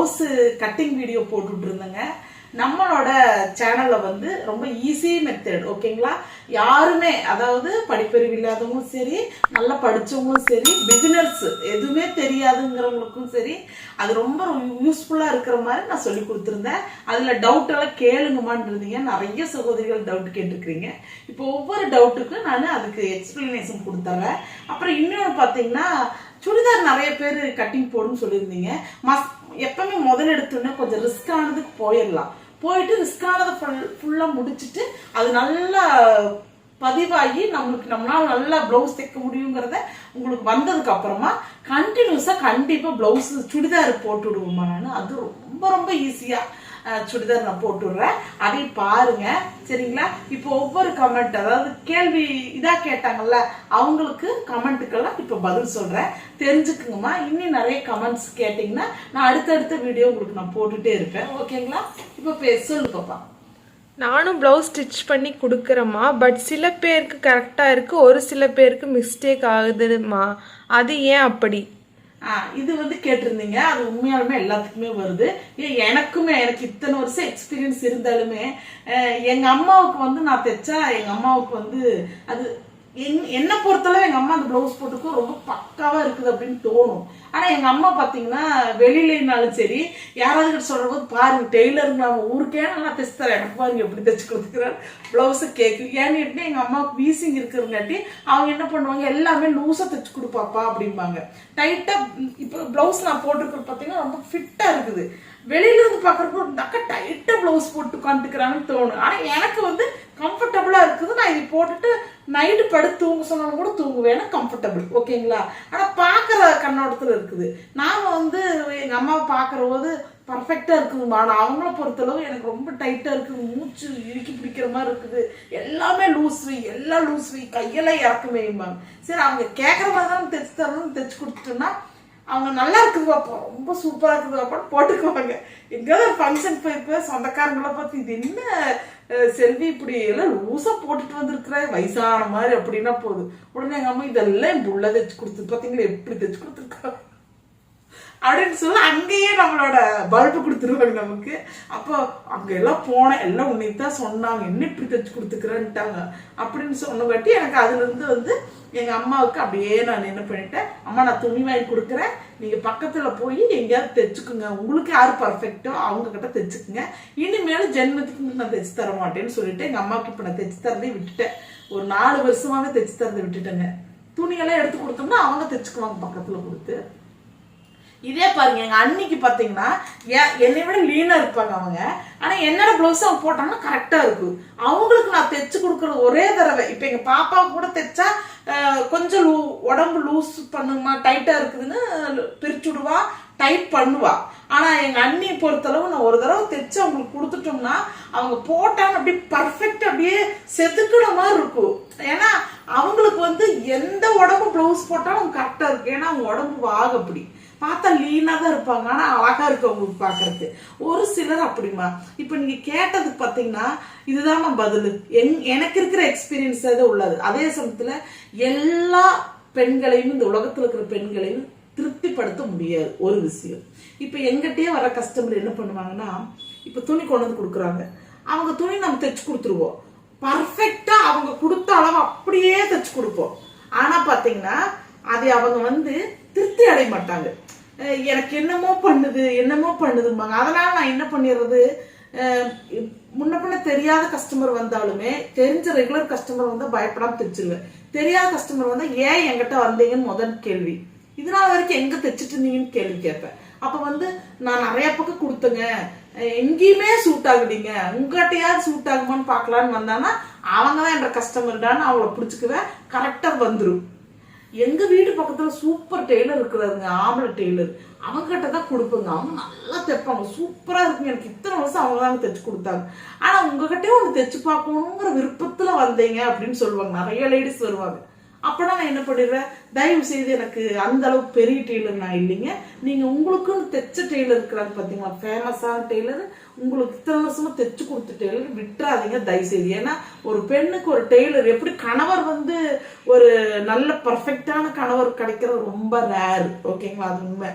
Blouse cutting video போட்டுட்டு இருந்தேங்க. நம்மளோட சேனல்ல வந்து ரொம்ப ஈஸி மெத்தட், ஓகேங்களா? யாருமே, அதாவது படிப்பறிவு இல்லாதவங்களும் சரி, நல்லா படிச்சவங்களும் சரி, பிகினர்ஸ் எதுவுமே தெரியாதுங்கிறவங்களுக்கும் சரி, அது ரொம்ப யூஸ்ஃபுல்லா இருக்கிற மாதிரி நான் சொல்லி கொடுத்துருந்தேன். அதுல டவுட் எல்லாம் கேளுங்கமான்னு இருந்தீங்க. நிறைய சகோதரிகள் டவுட் கேட்டுருக்கீங்க. இப்போ ஒவ்வொரு டவுட்டுக்கும் நான் அதுக்கு எக்ஸ்பிளனேஷன் கொடுத்துறேன். அப்புறம் இன்னொன்று பார்த்தீங்கன்னா, சுடிதார் நிறைய பேர் கட்டிங் போடுன்னு சொல்லியிருந்தீங்க. எப்பவுமே முதல்ல எடுத்தோன்னே கொஞ்சம் ரிஸ்கானதுக்கு போயிடலாம். போயிட்டு ரிஸ்கானதை ஃபுல்லா முடிச்சுட்டு அது நல்லா பதிவாகி நம்மளால நல்லா பிளவுஸ் தைக்க முடியுங்கிறத உங்களுக்கு வந்ததுக்கு அப்புறமா கண்டினியூஸா கண்டிப்பா பிளவுஸ் சுடிதார் போட்டு விடுவோமா நான். அது ரொம்ப ரொம்ப ஈஸியா சுடிதார் நான் போட்டு விடுறேன், அதை பாருங்க, சரிங்களா? இப்போ ஒவ்வொரு கமெண்ட், அதாவது கேள்வி இதா கேட்டாங்கல்ல, அவங்களுக்கு கமெண்ட்டுக்கெல்லாம் இப்போ பதில் சொல்றேன், தெரிஞ்சுக்குங்கம்மா. இன்னும் நிறைய கமெண்ட்ஸ் கேட்டீங்கன்னா நான் அடுத்தடுத்த வீடியோ உங்களுக்கு நான் போட்டுட்டே இருப்பேன், ஓகேங்களா? இப்போ சொல்லு பாப்பா. நானும் ப்ளவுஸ் ஸ்டிச் பண்ணி கொடுக்குறேம்மா, பட் சில பேருக்கு கரெக்டாக இருக்குது, ஒரு சில பேருக்கு மிஸ்டேக் ஆகுதுமா, அது ஏன் அப்படி? இது வந்து கேட்டிருந்தீங்க. அது உண்மையாலுமே எல்லாத்துக்குமே வருது. எனக்குமே, எனக்கு இத்தனை வருஷம் எக்ஸ்பீரியன்ஸ் இருந்தாலுமே எங்க அம்மாவுக்கு வந்து நான் தைச்சா எங்க அம்மாவுக்கு வந்து அது என்ன பொறுத்தளவு எங்க அம்மா அந்த பிளவுஸ் போட்டுக்கும் ரொம்ப பக்காவா இருக்குது அப்படின்னு தோணும். ஆனா எங்க அம்மா பாத்தீங்கன்னா வெளியிலனாலும் சரி, யாராவது கிட்ட சொல்ற போது பாருங்க டெய்லருங்க, நான் ஊருக்கே நல்லா தைச்சு தரேன், எனக்கு பாருங்க எப்படி தைச்சு கொடுத்துக்கிறாரு பிளவுஸை கேக்கு. ஏன்னு எங்க அம்மாவுக்கு வீசிங் இருக்கிறங்காட்டி அவங்க என்ன பண்ணுவாங்க, எல்லாமே லூஸா தைச்சு கொடுப்பாப்பா அப்படிம்பாங்க. டைட்டா இப்போ பிளவுஸ் நான் போட்டுருக்கிறது பாத்தீங்கன்னா ரொம்ப ஃபிட்டா இருக்குது. வெளியில இருந்து பாக்குறப்போ நக்க டைட்டா பிளவுஸ் போட்டு உட்காந்துக்கிறாங்கன்னு தோணும். ஆனா எனக்கு வந்து கம்ஃபர்டபுளா இருக்குது. நான் இது போட்டுட்டு நைட்டு படுத்து தூங்க சொன்னாலும் கூட தூங்குவேன், கம்ஃபர்டபுள், ஓகேங்களா? ஆனா பாக்குற கண்ணோட்டத்துல இருக்குது. நாம வந்து எங்க அம்மாவை பாக்குற போது பர்ஃபெக்டா இருக்குதுமா, ஆனா அவங்கள பொறுத்தளவு எனக்கு ரொம்ப டைட்டா இருக்குது, மூச்சு இறுக்கி பிடிக்கிற மாதிரி இருக்குது, எல்லாமே லூஸ் வை, எல்லாம் லூஸ் வை, கையெல்லாம் இறக்க வைம்பாங்க. சரி, அவங்க கேட்கற மாதிரி தான் தைச்சு தரணும்னு தைச்சு கொடுத்துட்டோம்னா அவங்க நல்லா இருக்குது பாப்பா, ரொம்ப சூப்பரா இருக்குது பாப்பான்னு போட்டுக்குவாங்க. எங்கேயாவது ஃபங்க்ஷன் போயிருப்ப சொந்தக்காரங்களை பார்த்து இது என்ன செல்வி இப்படி எல்லாம் லூசா போட்டுட்டு வந்திருக்கிற வயசான மாதிரி அப்படின்னா போதும், உடனே எங்க அம்மா இதெல்லாம் என் புள்ள தைச்சு கொடுத்து பார்த்தீங்களா எப்படி தைச்சு கொடுத்துருக்கா அப்படின்னு சொல்லி அங்கேயே நம்மளோட பல்பு கொடுத்துருவாங்க நமக்கு. அப்போ அங்க எல்லாம் போனேன், எல்லாம் உன்னைத்தான் சொன்னாங்க, என்ன இப்படி தைச்சு கொடுத்துக்கிறேன்ட்டாங்க அப்படின்னு சொன்னங்காட்டி எனக்கு அதுல இருந்து வந்து எங்க அம்மாவுக்கு அப்படியே நான் என்ன பண்ணிட்டேன், அம்மா நான் துணி வாங்கி கொடுக்குறேன், நீங்க பக்கத்துல போய் எங்கேயாவது தைச்சுக்குங்க, உங்களுக்கு யாரு பர்ஃபெக்டோ அவங்க கிட்ட தைச்சுக்குங்க, இனிமேலும் ஜென்மத்துக்கு நான் தைச்சு தர மாட்டேன்னு சொல்லிட்டு எங்க அம்மாவுக்கு இப்ப நான் தைச்சு தரதே விட்டுட்டேன். ஒரு 4 வருஷமாவே தைச்சு தரதை விட்டுட்டேங்க. துணியெல்லாம் எடுத்து கொடுத்தோம்னா அவங்க தைச்சுக்குவாங்க பக்கத்துல கொடுத்து. இதே பாருங்க, எங்க அன்னைக்கு பாத்தீங்கன்னா என்னை விட லீனா இருப்பாங்க அவங்க. ஆனா என்னோட பிளவுஸ் அவங்க போட்டாங்கன்னா கரெக்டா இருக்கு. அவங்களுக்கு நான் தைச்சு கொடுக்கறது ஒரே தடவை. இப்ப எங்க பாப்பாவுக்கு கூட தைச்சா கொஞ்சம் உடம்பு லூஸ் பண்ணுமா, டைட்டா இருக்குதுன்னு பிரிச்சுடுவா, டைட் பண்ணுவா. ஆனா எங்க அண்ணியை பொறுத்தளவு நான் ஒரு தடவை தைச்சு அவங்களுக்கு கொடுத்துட்டோம்னா அவங்க போட்டான்னு அப்படியே பர்ஃபெக்ட், அப்படியே செதுக்கிற மாதிரி இருக்கும். ஏன்னா அவங்களுக்கு வந்து எந்த உடம்பு பிளவுஸ் போட்டாலும் கரெக்டா இருக்கு. ஏன்னா அவங்க உடம்பு வாக அப்படி பார்த்தா லீனா தான் இருப்பாங்க, ஆனா அழகா இருக்கு அவங்களுக்கு பாக்குறதுக்கு. ஒரு சிலர் அப்படிமா. இப்ப நீங்க கேட்டதுக்கு பாத்தீங்கன்னா இதுதான் நான் பதில். எனக்கு இருக்கிற எக்ஸ்பீரியன்ஸ் தான் உள்ளது. அதே சமயத்துல எல்லா பெண்களையும், இந்த உலகத்துல இருக்கிற பெண்களையும் திருப்திப்படுத்த முடியாது ஒரு விஷயம். இப்ப எங்கிட்டயே வர கஸ்டமர் என்ன பண்ணுவாங்கன்னா, இப்ப துணி கொண்டு வந்து கொடுக்குறாங்க, அவங்க துணி நம்ம தைச்சு கொடுத்துருவோம், பர்ஃபெக்டா அவங்க கொடுத்த அளவு அப்படியே தைச்சு கொடுப்போம். ஆனா பாத்தீங்கன்னா அதை அவங்க வந்து திருப்தி அடைய மாட்டாங்க. எனக்கு என்னமோ பண்ணுதும்பாங்க. அதனால நான் என்ன பண்ணிடுறது, முன்ன பின்ன தெரியாத கஸ்டமர் வந்தாலுமே தெரிஞ்ச ரெகுலர் கஸ்டமர் வந்தா பயப்படாம தைச்சிருவேன். தெரியாத கஸ்டமர் வந்தா ஏன் என்கிட்ட வந்தீங்கன்னு முதல் கேள்வி, இதனால வரைக்கும் எங்க தைச்சிட்டு இருந்தீங்கன்னு கேள்வி கேட்பேன். அப்ப வந்து நான் நிறைய பக்கம் கொடுத்தேங்க, எங்கேயுமே சூட் ஆகுறீங்க, உங்ககிட்டயாவது சூட் ஆகுமான்னு பாக்கலான்னு வந்தானா அவங்கதான் என்ற கஸ்டமர்டான்னு அவளை பிடிச்சுக்குவேன், கரெக்டா வந்துடும். எங்க வீட்டு பக்கத்துல சூப்பர் டெய்லர் இருக்கிறாருங்க, ஆம்பளை டெய்லர், அவங்க கிட்ட தான் கொடுப்பேங்க. அவங்க நல்லா தைப்பாங்க, சூப்பரா இருக்குங்க. எனக்கு இத்தனை வருஷம் அவங்க தாங்க தைச்சு கொடுத்தாங்க. ஆனா உங்ககிட்டயே ஒண்ணு தைச்சு பார்க்கணுங்கிற விருப்பத்துல வந்தீங்க அப்படின்னு சொல்லுவாங்க. நிறைய லேடிஸ் வருவாங்க. அப்பனா நான் என்ன பண்ணிடுறேன், தயவு செய்து எனக்கு அந்த அளவுக்கு பெரிய டெய்லர் நான் இல்லைங்க, நீங்க உங்களுக்குன்னு தைச்ச டெய்லர் இருக்கிறாங்க பாத்தீங்களா, ஃபேமஸான டெய்லர், உங்களுக்கு இத்தனை வருஷமா தைச்சு கொடுத்த டெய்லர் விட்டுறாதீங்க தயவு செய்து. ஏன்னா ஒரு பெண்ணுக்கு ஒரு டெய்லர் எப்படி, கணவர் வந்து ஒரு நல்ல பர்ஃபெக்டான கணவர் கிடைக்கிறது ரொம்ப ரேர், ஓகேங்களா? அது உண்மை.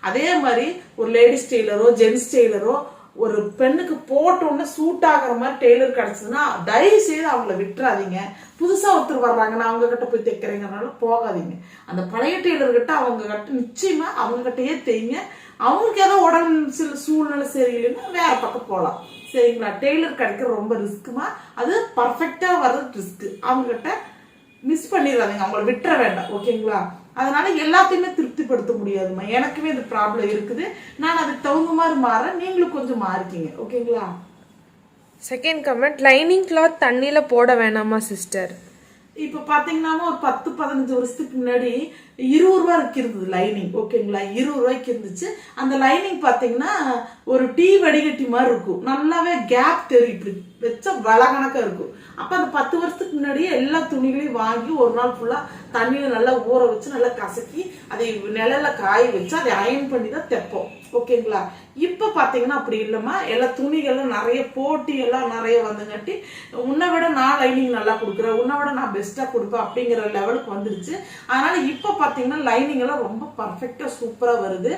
அதே மாதிரி ஒரு லேடிஸ் டெய்லரோ ஜென்ஸ் டெய்லரோ ஒரு பெண்ணுக்கு போட்ட உடனே சூட் ஆகிற மாதிரி டெய்லர் கிடைச்சதுன்னா தயவு செய்து அவங்கள விட்டுறாதீங்க. புதுசா ஒருத்தர் வர்றாங்கன்னா அவங்க கிட்ட போய் தைக்கிறீங்கனால போகாதீங்க. அந்த பழைய டெய்லர் கிட்ட அவங்க கிட்ட நிச்சயமா அவங்க கிட்டயே தைங்க. அவங்களுக்கு ஏதோ உடம்பு சில சூழ்நிலை சரியில்லைன்னா வேற பக்கம் போகலாம். சரிங்களா? டெய்லர் கிடைக்கிறது ரொம்ப ரிஸ்க்குமா, அது பர்ஃபெக்டா வர்றது ரிஸ்க். அவங்க கிட்ட மிஸ் பண்ணிடாதீங்க, அவங்கள விட்டுற வேண்டாம். ஓகேங்களா? அதனால எல்லாத்தையுமே திருப்திப்படுத்த முடியாதுமா. எனக்குமே இந்த ப்ராப்ளம் இருக்குது. நான் அதுக்கு தகுந்த மாதிரி மாறேன், நீங்களும் கொஞ்சம் மாறிக்கிங்க. ஓகேங்களா? செகண்ட் கமெண்ட், லைனிங் கிளாத் தண்ணியில போட வேணாமா சிஸ்டர்? இப்ப பாத்தீங்கன்னா ஒரு 10-15 வருஷத்துக்கு முன்னாடி 20 ரூபாய்க்கு இருந்தது லைனிங். ஓகேங்களா? 20 ரூபாய்க்கு இருந்துச்சு. அந்த லைனிங் பாத்தீங்கன்னா ஒரு டீ வடிகட்டி மாதிரி இருக்கும். நல்லாவே கேப் தெரியும், இப்படி வச்சா வளகணக்கா இருக்கும். அப்ப அந்த 10 வருஷத்துக்கு முன்னாடியே எல்லா துணிகளையும் வாங்கி ஒரு நாள் ஃபுல்லா தண்ணியில நல்லா ஊற வச்சு நல்லா கசக்கி அதை நிழல்ல காய வச்சு அதை அயன் பண்ணி தான் தைப்போம். ஓகேங்களா? இப்ப பாத்தீங்கன்னா அப்படி இல்லமா, எல்லா துணிகளும் நிறைய போட்டி எல்லாம் நிறைய வந்துங்காட்டி உன்னை விட நான் லைனிங் நல்லா கொடுக்குறேன், உன்னை விட நான் பெஸ்டா கொடுப்பேன் அப்படிங்கிற லெவலுக்கு வந்துருச்சு. அதனால இப்ப பாத்தீங்கன்னா லைனிங் எல்லாம் ரொம்ப பர்ஃபெக்டா சூப்பரா வருது.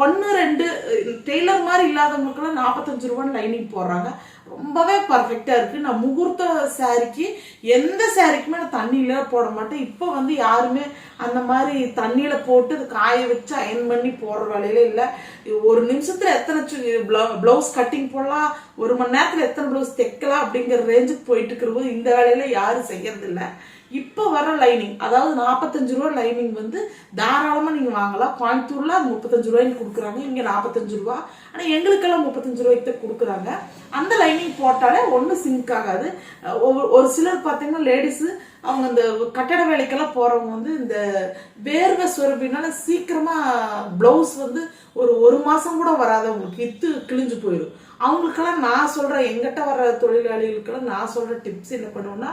1-2 டெய்லர் மாதிரி இல்லாதவங்களுக்குலாம் 45 ரூபாய் லைனிங் போடுறாங்க. ரொம்பவே பர்ஃபெக்டா இருக்கு. நான் முகூர்த்த சாரிக்கு எந்த சாரிக்குமே நான் தண்ணியில போட மாட்டேன். இப்ப வந்து யாருமே அந்த மாதிரி தண்ணியில போட்டு காய வச்சு அயன் பண்ணி போடுற வேலையில இல்ல. ஒரு நிமிஷத்துல எத்தனை பிளவுஸ் கட்டிங் போடலாம், 1 மணி நேரத்துல எத்தனை பிளவுஸ் தைக்கலாம் அப்படிங்கிற ரேஞ்சுக்கு போயிட்டு இருக்கிற இந்த வேலையில யாரும் செய்யறது இல்லை. இப்ப வர லைனிங், அதாவது 45 ரூபாய் லைனிங் வந்து தாராளமா நீங்க வாங்கலாம். கோயம்புத்தூர்ல 35 ரூபாய்க்கு கொடுக்குறாங்க, இங்க 45 ரூபாய். ஆனா எங்களுக்கெல்லாம் 35 ரூபாய்க்கு தான் கொடுக்குறாங்க. அந்த லைனிங் போட்டாலே ஒன்னும் சிங்க் ஆகாது. ஒரு சிலர் பாத்தீங்கன்னா லேடிஸ் அவங்க இந்த கட்டட வேலைக்கெல்லாம் போறவங்க வந்து இந்த வேர்வை சுரப்பினால சீக்கிரமா பிளவுஸ் வந்து ஒரு மாசம் கூட வராது, அவங்களுக்கு இத்து கிழிஞ்சு போயிடும். அவங்களுக்கெல்லாம் நான் சொல்றேன், எங்கிட்ட வர்ற தொழிலாளிகளுக்கெல்லாம் நான் சொல்ற டிப்ஸ் என்ன பண்ணுவோம்னா,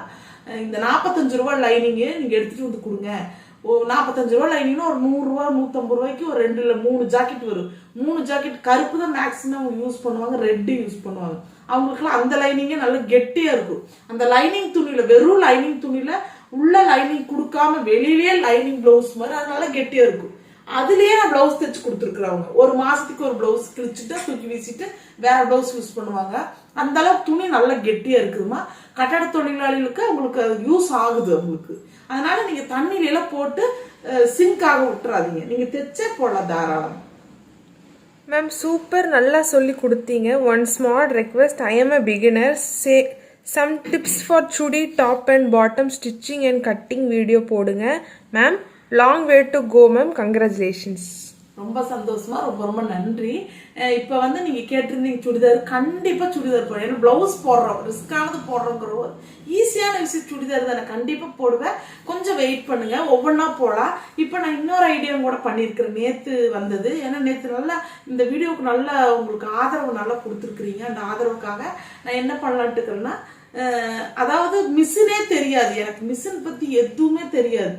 இந்த 45 ரூபாய் லைனிங்கே நீங்க எடுத்துட்டு வந்து கொடுங்க. 45 ரூபாய் லைனிங்னா ஒரு 100 ரூபாய் 150 ரூபாய்க்கு ஒரு 2 இல்ல 3 ஜாக்கெட் வரும். 3 ஜாக்கெட் கருப்பு தான் மேக்ஸிமம் அவங்க யூஸ் பண்ணுவாங்க, ரெட் யூஸ் பண்ணுவாங்க. அவங்களுக்குலாம் அந்த லைனிங்கே நல்லா கெட்டியா இருக்கும். அந்த லைனிங் துணியில, வெறும் லைனிங் துணியில உள்ள லைனிங் கொடுக்காம வெளியிலேயே லைனிங் பிளவுஸ் மாதிரி அதனால கெட்டியா இருக்கும். அதுலயே நான் பிளவுஸ் தைச்சு கொடுத்துருக்குறவங்க ஒரு மாசத்துக்கு ஒரு பிளவுஸ் கிழிச்சுட்டு தூக்கி வீசிட்டு வேற பிளவுஸ் யூஸ் பண்ணுவாங்க. அந்த அளவுக்கு துணி நல்லா கெட்டியா இருக்குதுமா. கட்டட தொழிலாளிகளுக்கு அவங்களுக்கு அது யூஸ் ஆகுது அவங்களுக்கு. அதனால நீங்க தண்ணியில எல்லாம் போட்டு சிங்க் ஆக விட்டுறாதீங்க, நீங்க தைச்சே போடலாம் தாராளம். மேம் சூப்பர், நல்லா சொல்லி கொடுத்தீங்க. One small request, I am a beginner, say some tips for chudi top and bottom stitching and cutting video போடுங்க ma'am. Long way to go ma'am, congratulations. ரொம்ப சந்தோஷமா, ரொம்ப ரொம்ப நன்றி. இப்ப வந்து நீங்க கேட்டிருந்தீங்க சுடிதார், கண்டிப்பா சுடிதார் போடுறேன். ஏன்னா பிளவுஸ் போடுறோம், ரிஸ்கானது போடுறோங்கிற ஈஸியான விஷயம் சுடிதார் தானே, கண்டிப்பா போடுவேன். கொஞ்சம் வெயிட் பண்ணுங்க, ஒவ்வொன்னா போடலாம். இப்ப நான் இன்னொரு ஐடியா கூட பண்ணிருக்கிறேன், நேத்து வந்தது. ஏன்னா நேத்து நல்லா இந்த வீடியோக்கு நல்லா உங்களுக்கு ஆதரவு நல்லா கொடுத்துருக்கீங்க. அந்த ஆதரவுக்காக நான் என்ன பண்ணலான்ட்டு இருக்கிறேன்னா, அதாவது மிஷினே தெரியாது எனக்கு, மிஷின் பத்தி எதுவுமே தெரியாது.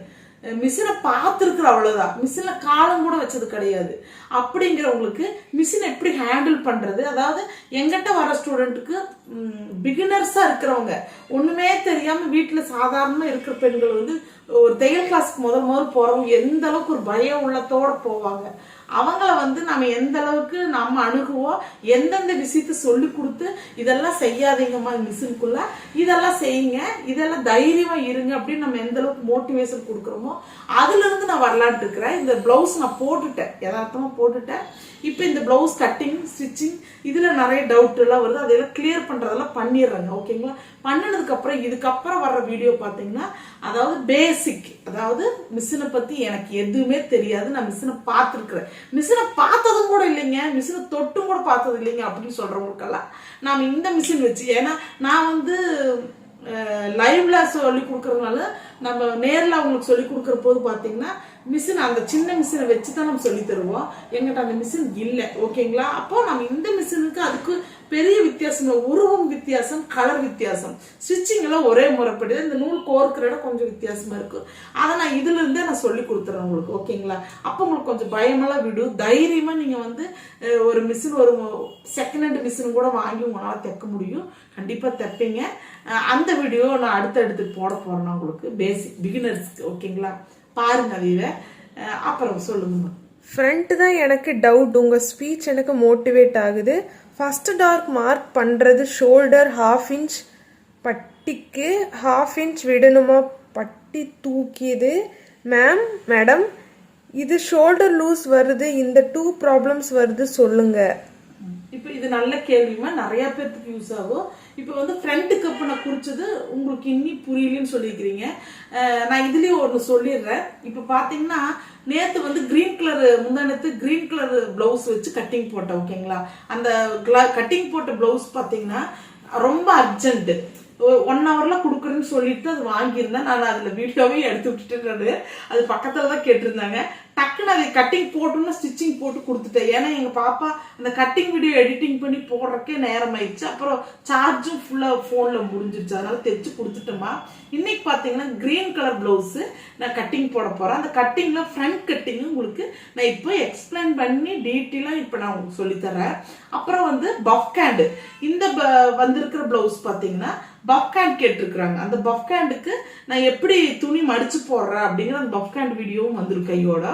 மிஷினை பார்த்துருக்குற அவ்வளவுதான், மிஷின்ல காலம் கூட வச்சது கிடையாது. அப்படிங்கிறவங்களுக்கு மிஷின் எப்படி ஹேண்டில் பண்றது, அதாவது எங்கிட்ட வர ஸ்டூடெண்ட்டுக்கு பிகினர்ஸா இருக்கிறவங்க, ஒண்ணுமே தெரியாம வீட்டுல சாதாரணமா இருக்கிற பெண்கள் வந்து ஒரு தையல் கிளாஸ்க்கு முதல் போறவங்க எந்த அளவுக்கு ஒரு பயம் உள்ளத்தோட போவாங்க. அவங்கள வந்து நம்ம எந்த அளவுக்கு நம்ம அணுகுவோம், எந்தெந்த விஷயத்த சொல்லி கொடுத்து இதெல்லாம் செய்யாதீங்கம்மா மிஷினுக்குள்ள, இதெல்லாம் செய்யுங்க, இதெல்லாம் தைரியமா இருங்க அப்படின்னு நம்ம எந்த அளவுக்கு மோட்டிவேஷன் கொடுக்குறோமோ அதுல இருந்து நான் வரலான்ட்டு இருக்கிறேன். இந்த பிளவுஸ் நான் போட்டுட்டேன், யதார்த்தமா போட்டுட்டேன். இப்ப இந்த பிளவுஸ் கட்டிங் ஸ்டிச்சிங் இதுல நிறைய டவுட் எல்லாம் வருது, அதெல்லாம் கிளியர் பண்றதெல்லாம் பண்ணிடுறாங்க. ஓகேங்களா? பண்ணினதுக்கு அப்புறம் இதுக்கப்புறம் வர்ற வீடியோ பாத்தீங்கன்னா, அதாவது பேசிக், அதாவது மிஷினை பத்தி எனக்கு எதுவுமே தெரியாது, நான் மிஷினை பார்த்துருக்கிறேன், மிஷினை பார்த்ததும் கூட இல்லைங்க, மிஷினை தொட்டும் கூட பார்த்தது இல்லைங்க அப்படின்னு சொல்றவங்களுக்கெல்லாம் நாம இந்த மிஷின் வச்சு, ஏன்னா நான் வந்து லைவ்ல சொல்லி கொடுக்கறதுனால நம்ம நேரில் அவங்களுக்கு சொல்லி கொடுக்குற போது பாத்தீங்கன்னா மிஷின் அந்த சின்ன மிஷினை வச்சுதான் நம்ம சொல்லி தருவோம். எங்கிட்ட அந்த மிஷின் இல்லை. ஓகேங்களா? அப்போ நம்ம இந்த மிஷினுக்கு அதுக்கு பெரிய வித்தியாசம், உருவம் வித்தியாசம், கலர் வித்தியாசம், ஸ்டிச்சிங் எல்லாம் ஒரே முறைப்படி, இந்த நூல் கோர்க்கிற இடம் கொஞ்சம் வித்தியாசமா இருக்கும். அதை நான் இதுல இருந்தே நான் சொல்லி கொடுத்துறேன் உங்களுக்கு. ஓகேங்களா? அப்போ உங்களுக்கு கொஞ்சம் பயமெல்லாம் விடும், தைரியமா நீங்க வந்து ஒரு மிஷின், ஒரு செகண்ட் ஹேண்ட் மிஷின் கூட வாங்கி உங்களால தைக்க முடியும். கண்டிப்பா தைப்பீங்க. அந்த வீடியோ நான் அடுத்தடுத்து போட போறேன் உங்களுக்கு, பேசிக் பிகினர்ஸ்க்கு. ஓகேங்களா? பாருங்க அதைய, அப்புறம் சொல்லுங்க. ஃப்ரண்ட் தான் எனக்கு டவுட், உங்கள் ஸ்பீச் எனக்கு மோட்டிவேட் ஆகுது. ஃபஸ்ட்டு டார்க் மார்க் பண்ணுறது ஷோல்டர் 1/2 இன்ச் பட்டிக்கு 1/2 இன்ச் விடணுமா? பட்டி தூக்கியது மேடம் இது ஷோல்டர் லூஸ் வருது, இந்த 2 ப்ராப்ளம்ஸ் வருது சொல்லுங்க. இப்போ இது நல்ல கேள்விமா, நிறைய பேருக்கு யூஸ் ஆகும். இப்போ வந்து ஃப்ரண்ட் கப் நான் குறிச்சது உங்களுக்கு இன்னும் புரியலன்னு சொல்லிக்கிறீங்க. நான் இதுலயும் ஒன்று சொல்லிடுறேன். இப்போ பார்த்தீங்கன்னா நேற்று வந்து கிரீன் கலர் முந்தானத்து கிரீன் கலர் பிளவுஸ் வச்சு கட்டிங் போட்டேன். ஓகேங்களா? அந்த கட்டிங் போட்ட பிளவுஸ் பார்த்தீங்கன்னா ரொம்ப அர்ஜென்ட், 1 ஹவர்ல கொடுக்குறேன்னு சொல்லிட்டு அது வாங்கியிருந்தேன். நான் அதுல வீடியோவே எடுத்து விட்டுட்டு அது பக்கத்துல தான் கேட்டிருந்தாங்க. டக்குன்னு அதை கட்டிங் போட்டோம்னா ஸ்டிச்சிங் போட்டு கொடுத்துட்டேன். ஏன்னா எங்க பாப்பா அந்த கட்டிங் வீடியோ எடிட்டிங் பண்ணி போடுறக்கே நேரம் ஆயிடுச்சு. அப்புறம் சார்ஜும் ஃபுல்லா போன்ல முடிஞ்சிருச்சு. அதனால தைச்சு கொடுத்துட்டோமா. இன்னைக்கு பாத்தீங்கன்னா கிரீன் கலர் பிளவுஸ் நான் கட்டிங் போட போறேன். அந்த கட்டிங்ல ஃப்ரண்ட் கட்டிங் உங்களுக்கு நான் இப்போ எக்ஸ்பிளைன் பண்ணி டீட்டெயிலா இப்போ நான் உங்களுக்கு சொல்லித்தரேன். அப்புறம் வந்து பஃப் ஹேண்ட், இந்த வந்திருக்கிற பிளவுஸ் பாத்தீங்கன்னா பஃப் ஹேண்ட் கேட்டிருக்கிறாங்க. அந்த பஃப் ஹேண்டுக்கு நான் எப்படி துணி மடிச்சு போடுறேன் அப்படிங்கிற அந்த பஃப் ஹேண்ட் வீடியோவும் வந்துருக்கு கையோட.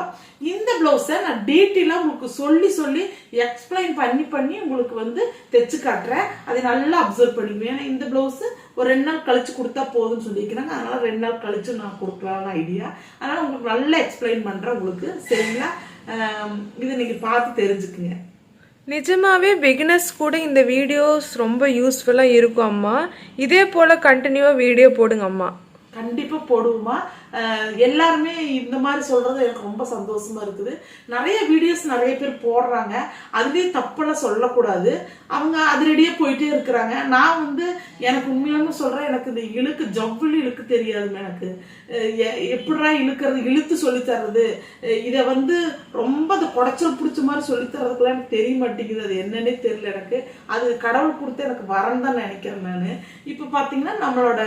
இந்த பிளவுஸை நான் டீட்டெயிலா உங்களுக்கு சொல்லி எக்ஸ்பிளைன் பண்ணி உங்களுக்கு வந்து தைச்சு காட்டுறேன். அதை நல்லா அப்சர்வ் பண்ணிக்குவேன். ஏன்னா இந்த பிளவுஸ் ஒரு 2 நாள் கழிச்சு கொடுத்தா போதும்னு சொல்லிக்கிறாங்க. அதனால 2 நாள் கழிச்சு நான் கொடுக்கலாம்னு ஐடியா. அதனால உங்களுக்கு நல்லா எக்ஸ்பிளைன் பண்றேன் உங்களுக்கு. சரிங்களா? இதை நீங்க பார்த்து தெரிஞ்சுக்குங்க. நிஜமாவே பிகினர்ஸ் கூட இந்த வீடியோஸ் ரொம்ப யூஸ்ஃபுல்லாக இருக்கும் அம்மா. இதே போல் கண்டினியூவாக வீடியோ போடுங்க அம்மா. கண்டிப்பா போடுவோமா. எல்லாருமே இந்த மாதிரி சொல்றது எனக்கு ரொம்ப சந்தோஷமா இருக்குது. நிறைய வீடியோஸ் நிறைய பேர் போடுறாங்க, அதுலயே தப்பெல்லாம் சொல்லக்கூடாது. அவங்க அதிரடியே போயிட்டே இருக்கிறாங்க. நான் வந்து எனக்கு உண்மையானு சொல்றேன், எனக்கு இந்த இழுக்கு ஜவ்வுலி இழுக்கு தெரியாதுங்க. எனக்கு எப்படிடா இழுக்கிறது, இழுத்து சொல்லி தர்றது, இதை வந்து ரொம்ப அது குடைச்சல் பிடிச்ச மாதிரி சொல்லி தர்றதுக்குலாம் எனக்கு தெரிய மாட்டேங்குது. அது என்னன்னே தெரியல எனக்கு. அது கடவுள் கொடுத்து எனக்கு வரன்னு தான் நினைக்கிறேன் நான். இப்போ பாத்தீங்கன்னா நம்மளோட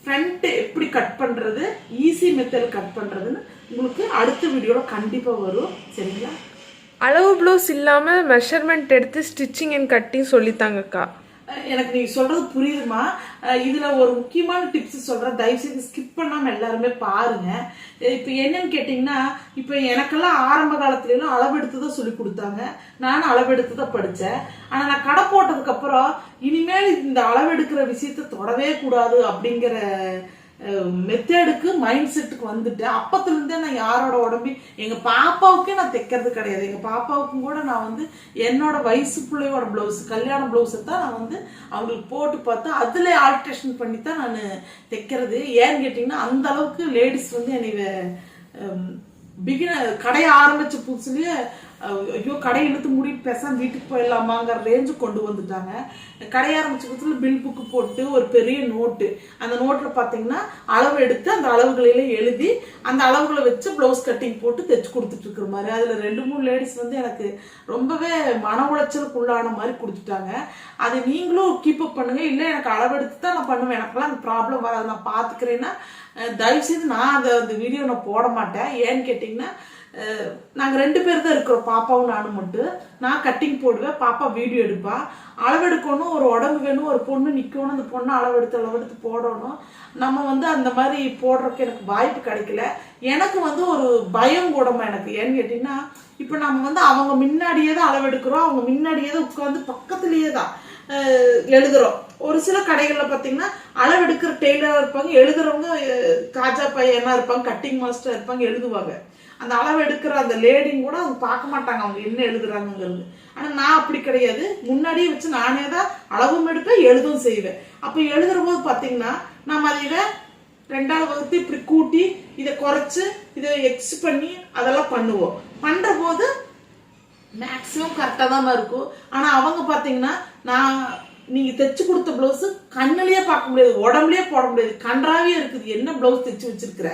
ஃப்ரண்ட் எப்படி கட் பண்றது, ஈஸி மெத்தட் கட் பண்றதுன்னு உங்களுக்கு அடுத்த வீடியோல கண்டிப்பா வரும். சரிங்களா? அளவு ப்ளவுஸ் இல்லாம மெஷர்மெண்ட் எடுத்து ஸ்டிச்சிங் அண்ட் கட்டிங் சொல்லித்தாங்கக்கா. எனக்கு நீங்க சொல்றது புரியுதுமா. இதுல ஒரு முக்கியமான டிப்ஸ் சொல்றேன், தயவு செய்து ஸ்கிப் பண்ணாம எல்லாருமே பாருங்க. இப்ப என்னன்னு கேட்டீங்கன்னா, இப்ப எனக்கெல்லாம் ஆரம்ப காலத்துல எல்லாம் அளவெடுத்துதான் சொல்லி கொடுத்தாங்க. நானும் அளவெடுத்துதான் படிச்சேன். ஆனா நான் கடை போட்டதுக்கு அப்புறம் இனிமேல் இந்த அளவெடுக்கிற விஷயத்த தொடவே கூடாது அப்படிங்கிற மெத்தடுக்கு மைண்ட் செட்டுக்கு வந்துட்டு அப்பத்துல இருந்தே நான் யாரோட உடம்பு எங்க பாப்பாவுக்கே நான் தைக்கிறது கிடையாது. எங்க பாப்பாவுக்கும் கூட நான் வந்து என்னோட வயசு பிள்ளையோட பிளவுஸ், கல்யாண பிளவுஸை தான் நான் வந்து அவங்களுக்கு போட்டு பார்த்து அதுல ஆல்ட்ரேஷன் பண்ணி தான் நான் தைக்கிறது. ஏன்னு கேட்டீங்கன்னா அந்த அளவுக்கு லேடிஸ் வந்து என்னை பிகினர் கடையை ஆரம்பிச்ச புதுசுலயே ஐயோ கடையை இழுத்து மூடிட்டு பேசாம வீட்டுக்கு போயிடலாமாங்கிற ரேஞ்சு கொண்டு வந்துட்டாங்க. கடை ஆரம்பிச்ச புதுசுல பில் புக்கு போட்டு ஒரு பெரிய நோட்டு, அந்த நோட்ல பாத்தீங்கன்னா அளவு எடுத்து அந்த அளவுகளில எழுதி அந்த அளவுகளை வச்சு பிளவுஸ் கட்டிங் போட்டு தைச்சு கொடுத்துட்டு இருக்கிற மாதிரி. அதுல 2-3 லேடிஸ் வந்து எனக்கு ரொம்பவே மன உளைச்சலுக்கு உள்ளான மாதிரி கொடுத்துட்டாங்க. அதை நீங்களும் கீப் அப் பண்ணுங்க. இல்லை எனக்கு அளவெடுத்து தான் நான் பண்ணுவேன், எனக்குலாம் அந்த ப்ராப்ளம் வராது, நான் பாத்துக்கிறேன்னா தயவு செய்து நான் அந்த வீடியோ நான் போட மாட்டேன். ஏன்னு கேட்டீங்கன்னா நாங்க 2 பேர் தான் இருக்கிறோம், பாப்பாவும் நானும் மட்டும். நான் கட்டிங் போடுவேன், பாப்பா வீடியோ எடுப்பா. அளவெடுக்கணும், ஒரு உடம்பு வேணும், ஒரு பொண்ணு நிக்கணும், அந்த பொண்ணு அளவெடுத்து போடணும். நம்ம வந்து அந்த மாதிரி போடுறதுக்கு எனக்கு வாய்ப்பு கிடைக்கல. எனக்கு வந்து ஒரு பயம் கூடமா எனக்கு. ஏன்னு கேட்டீங்கன்னா இப்ப நம்ம வந்து அவங்க முன்னாடியே தான் அளவெடுக்கிறோம், அவங்க முன்னாடியே தான் உட்காந்து பக்கத்திலேயே தான் எழுதுறோம். ஒரு சில கடைகள்ல பாத்தீங்கன்னா அளவெடுக்கிற டெய்லரா இருப்பாங்க, எழுதுறவங்க காஜா பையனா இருப்பாங்க, கட்டிங் மாஸ்டர் இருப்பாங்க, எழுதுவாங்க. அந்த அளவு எடுக்கிற அந்த லேடிங் கூட அவங்க பார்க்க மாட்டாங்க அவங்க என்ன எழுதுறாங்கிறது. ஆனா நான் அப்படி கிடையாது, முன்னாடியே வச்சு நானே தான் அளவும் எடுப்பேன், எழுதும் செய்வேன். அப்ப எழுதுற போது பாத்தீங்கன்னா நம்ம அதை 2ஆவது வகுத்து இப்படி கூட்டி இதை குறைச்சு இதை எக்ஸ் பண்ணி அதெல்லாம் பண்ணுவோம். பண்ற போது மேக்சிமம் கரெக்டா தான் இருக்கும். ஆனா அவங்க பாத்தீங்கன்னா நான் நீங்க தைச்சு கொடுத்த பிளவுஸ் கண்ணுலயே பார்க்க முடியாது, உடம்புலயே போட முடியாது, கன்றாவே இருக்குது. என்ன பிளவுஸ் தைச்சு வச்சிருக்கிற,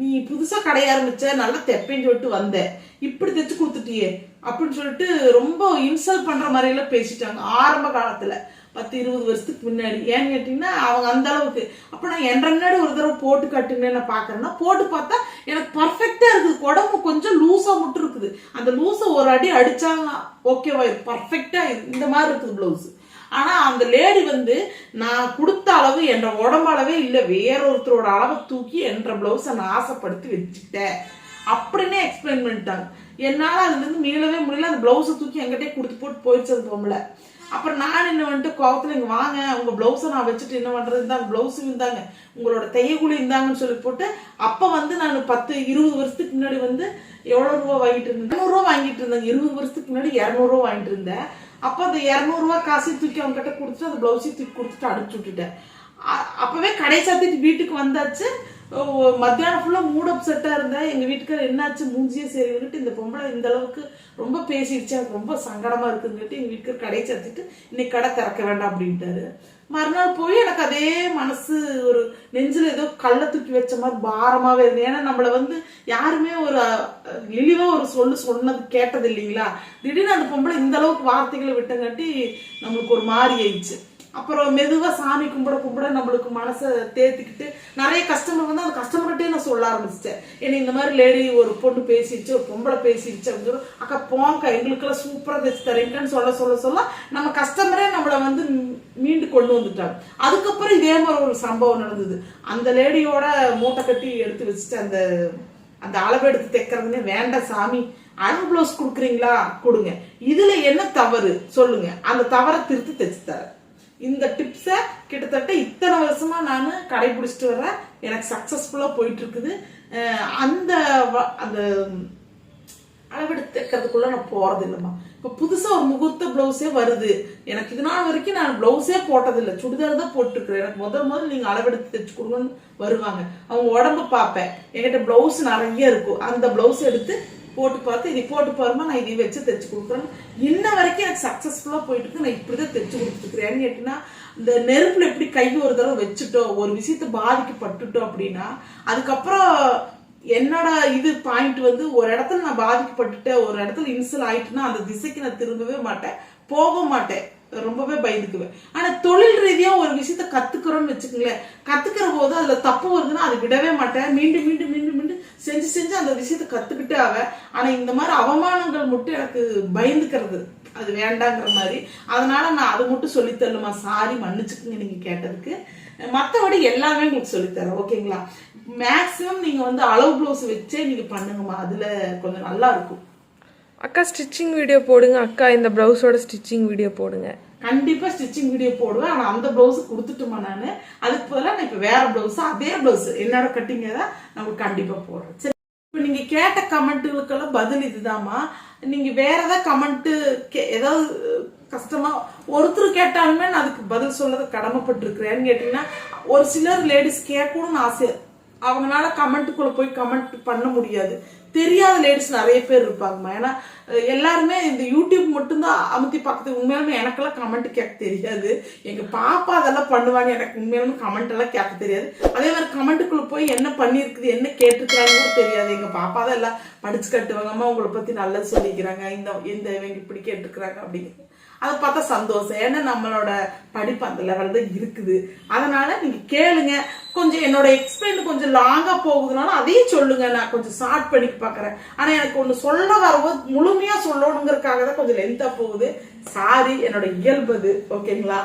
நீ புதுசா கடை ஆரம்பிச்ச, நல்லா தைப்பேன்னு சொல்லிட்டு வந்த, இப்படி தைச்சு கொடுத்துட்டியே அப்படின்னு சொல்லிட்டு ரொம்ப இன்சல்ட் பண்ற மாதிரி எல்லாம் பேசிட்டாங்க ஆரம்ப காலத்துல, 10-20 வருஷத்துக்கு முன்னாடி. ஏன்னு கேட்டீங்கன்னா அவங்க அந்த அளவுக்கு. அப்ப நான் முன்னாடி ஒரு தடவை போட்டு கட்டுன்னு நான் பாக்குறேன்னா போட்டு பார்த்தா எனக்கு பர்ஃபெக்டா இருக்குது. உடம்பு கொஞ்சம் லூஸா மட்டும் இருக்குது. அந்த லூஸை ஒரு அடி அடிச்சாங்க ஓகேவா, பர்ஃபெக்டா இந்த மாதிரி இருக்குது பிளவுஸ். ஆனா அந்த லேடி வந்து நான் கொடுத்த அளவு என்ற உடம்பு அளவே இல்லை, வேற ஒருத்தரோட அளவை தூக்கி என்ற பிளவுஸை நான் ஆசைப்படுத்தி வச்சுக்கிட்டேன். அப்படின்னு எக்ஸ்பிளைன் பண்ணிட்டாங்க. என்னால அதுல இருந்து மீளவே முடியல. அந்த பிளவுஸை தூக்கி எங்கிட்டே கொடுத்து போட்டு போயிடுச்சு அந்த பொம்பளை. அப்புறம் நான் என்ன வந்துட்டு கோவத்துல இங்க வாங்க, உங்க பிளவுஸை நான் வச்சுட்டு என்ன பண்றது, இருந்தாங்க பிளவுஸும் இருந்தாங்க, உங்களோட தையக்கூலி இருந்தாங்கன்னு சொல்லி போட்டு, அப்ப வந்து நான் 10-20 வருஷத்துக்கு முன்னாடி வந்து எவ்வளவு ரூபா வாங்கிட்டு இருந்தேன், 200 ரூபா வாங்கிட்டு இருந்தேன். 20 வருஷத்துக்கு முன்னாடி 200 ரூபா வாங்கிட்டு இருந்தேன். அப்ப அந்த 200 ரூபா காசையும் தூக்கி அவங்க கிட்ட கொடுத்துட்டு அந்த பிளவுஸையும் தூக்கி கொடுத்துட்டு அனுப்பிச்சு விட்டுட்டேன். அப்பவே கடை சாத்திட்டு வீட்டுக்கு வந்தாச்சு. மத்தியானம் ஃபுல்லா மூட் அப்செட்டா இருந்தேன். எங்க வீட்டுக்காரர் என்னாச்சு மூஞ்சியே சரின்னுட்டு, இந்த பொம்பளை இந்த அளவுக்கு ரொம்ப பேசிடுச்சு, எனக்கு ரொம்ப சங்கடமா இருக்குன்னு எங்க வீட்டுக்காரர் கடை சாத்திட்டு இன்னைக்கு கடை திறக்க வேண்டாம் அப்படின்ட்டாரு. மறுநாள் போய் எனக்கு அதே மனசு ஒரு நெஞ்சில ஏதோ கள்ள தூக்கி வச்ச மாதிரி பாரமாவே இருந்தது. ஏன்னா நம்மள வந்து யாருமே ஒரு இழிவா ஒரு சொன்னது கேட்டது இல்லைங்களா. திடீர்னு அந்த பொம்பளை இந்த அளவுக்கு வார்த்தைகளை விட்டங்காட்டி நம்மளுக்கு ஒரு மாறி ஆயிடுச்சு. அப்புறம் மெதுவா சாமி கும்பிட நம்மளுக்கு மனசை தேர்த்திக்கிட்டு நிறைய கஸ்டமர் வந்து அந்த கஸ்டமர்கிட்டே நான் சொல்ல ஆரம்பிச்சிட்டேன். ஏன்னா இந்த மாதிரி லேடி ஒரு பொண்ணு பேசிடுச்சு, ஒரு பொம்பளை பேசிடுச்சு அப்படின்னு சொல்லி, அக்கா போங்கக்கா எங்களுக்கெல்லாம் சூப்பரா தைச்சு தரேங்கன்னு சொல்ல நம்ம கஸ்டமரே நம்மளை வந்து மீண்டு கொண்டு வந்துட்டாங்க. அதுக்கப்புறம் இதே மாதிரி ஒரு சம்பவம் நடந்தது. அந்த லேடியோட மூட்டை கட்டி எடுத்து வச்சுட்டு அந்த அளவு எடுத்து தைக்கிறதுனே வேண்டாம் சாமி, அளவு பிளவுஸ் கொடுக்குறீங்களா கொடுங்க, இதுல என்ன தவறு சொல்லுங்க, அந்த தவறை திருத்தி தைச்சு தரேன். இந்த டிப்ஸை கிட்டத்தட்ட இத்தனை வருஷமா நான் கடைபிடிச்சிட்டு வர்றேன். எனக்கு சக்சஸ்ஃபுல்லா போயிட்டு இருக்குது. அந்த அளவெடுத்து தைக்கிறதுக்குள்ள நான் போறது இல்லைம்மா. இப்ப புதுசா ஒரு முகூர்த்த பிளவுஸே வருது. எனக்கு இது நாள் வரைக்கும் நான் பிளவுஸே போட்டதில்லை, சுடிதார் தான் போட்டுருக்கிறேன். எனக்கு முதல் நீங்க அளவெடுத்து தைச்சு கொடுங்கன்னு வருவாங்க. அவங்க உடம்பு பார்ப்பேன், என்கிட்ட பிளவுஸ் நிறைய இருக்கும். அந்த பிளவுஸ் எடுத்து போட்டு பார்த்து இதை போட்டு பாருமா, நான் இதை வச்சு தைச்சு கொடுக்குறேன். இன்ன வரைக்கும் எனக்கு சக்சஸ்ஃபுல்லா போயிட்டு இருக்கு. நான் இப்படிதான் தைச்சு கொடுத்துருக்கிறேன்னு கேட்டீங்கன்னா, இந்த நெருப்புல எப்படி கை ஒரு தடவை வச்சுட்டோம், ஒரு விஷயத்த பாதிக்கப்பட்டுட்டோம் அப்படின்னா, அதுக்கப்புறம் என்னோட இது பாயிண்ட் வந்து ஒரு இடத்துல நான் பாதிக்கப்பட்டுட்டேன், ஒரு இடத்துல இன்சல் ஆயிட்டுன்னா அந்த திசைக்கு நான் திரும்பவே மாட்டேன், போக மாட்டேன், ரொம்பவே பயந்துக்குவேன். ஆனா தொழில் ரீதியா ஒரு விஷயத்த கத்துக்கிறோம்னு வச்சுக்கோங்களேன், கத்துக்கிற போது அதுல தப்பு வருதுன்னா அதை விடவே மாட்டேன். மீண்டும் மீண்டும் மீண்டும் மீண்டும் செஞ்சு அந்த விஷயத்த கத்துக்கிட்டே ஆவேன். ஆனா இந்த மாதிரி அவமானங்கள் மட்டும் எனக்கு பயந்துக்கிறது, அது வேண்டாங்கிற மாதிரி. அதனால நான் அது மட்டும் சொல்லித்தரலுமா, சாரி மன்னிச்சுக்குங்க நீங்க கேட்டதுக்கு. மற்றபடி எல்லாமே உங்களுக்கு சொல்லித்தரேன், ஓகேங்களா. மேக்சிமம் நீங்க வந்து அளவு பிளவுஸ் வச்சே நீங்க பண்ணுங்கம்மா, அதுல கொஞ்சம் நல்லா இருக்கும். அக்கா ஸ்டிச்சிங் வீடியோ போடுங்க அக்கா, இந்த பிளவுஸோட ஸ்டிச்சிங் வீடியோ போடுங்க. கண்டிப்பா ஸ்டிச்சிங் வீடியோ போடுவேன். ஆனா அந்த பிளவுஸ் கொடுத்துட்டுமா நானு, அதுக்கு பதிலாக நான் இப்ப வேற பிளவுஸ், அதே பிளவுஸ் என்னோட கட்டிங்க தான் நான் கண்டிப்பா போடுறேன். சரி, இப்ப நீங்க கேட்ட கமெண்ட்டுகளுக்கெல்லாம் பதில் இதுதாம்மா. நீங்க வேற ஏதாவது கமெண்ட் ஏதாவது கஷ்டமா ஒருத்தர் கேட்டாலுமே நான் அதுக்கு பதில் சொல்லத கடமைப்பட்டிருக்கிறேன்னு கேட்டீங்கன்னா, ஒரு சிலர் லேடிஸ் கேட்கணும்னு ஆசை, அவங்களால கமெண்ட்டுக்குள்ள போய் கமெண்ட் பண்ண முடியாது. தெரியாத லேடிஸ் நிறைய பேர் இருப்பாங்கம்மா. ஏன்னா எல்லாருமே இந்த யூடியூப் மட்டும்தான் அமுத்தி பார்க்கறது. உண்மையாலுமே எனக்கெல்லாம் கமெண்ட் கேட்க தெரியாது. எங்க பாப்பா அதெல்லாம் பண்ணுவாங்க, எனக்கு உண்மையாலுமே கமெண்ட் எல்லாம் கேட்க தெரியாது. அதே மாதிரி கமெண்ட்டுக்குள்ள போய் என்ன பண்ணிருக்குது, என்ன கேட்டிருக்கிறாங்க தெரியாது. எங்க பாப்பா தான் எல்லாம் படிச்சு கட்டுவாங்க, அம்மா உங்களை பத்தி நல்லது சொல்லிக்கிறாங்க, இந்த இவங்க இப்படி கேட்டிருக்கிறாங்க அப்படிங்கிறது. அதை பார்த்தா சந்தோஷம். ஏன்னா நம்மளோட படிப்பு அந்த லெவல் தான் இருக்குது. அதனால நீங்க கேளுங்க. கொஞ்சம் என்னோட எக்ஸ்பிளைன் கொஞ்சம் லாங்கா போகுதுனால அதையும் சொல்லுங்க, நான் கொஞ்சம் ஷார்ட் பண்ணி பாக்குறேன். ஆனா எனக்கு ஒண்ணு சொல்ல வரும்போது முழுமையா சொல்லணுங்கிறதுக்காக தான் கொஞ்சம் லென்த்தா போகுது. சாரி, என்னோட இயல்பு அது, ஓகேங்களா.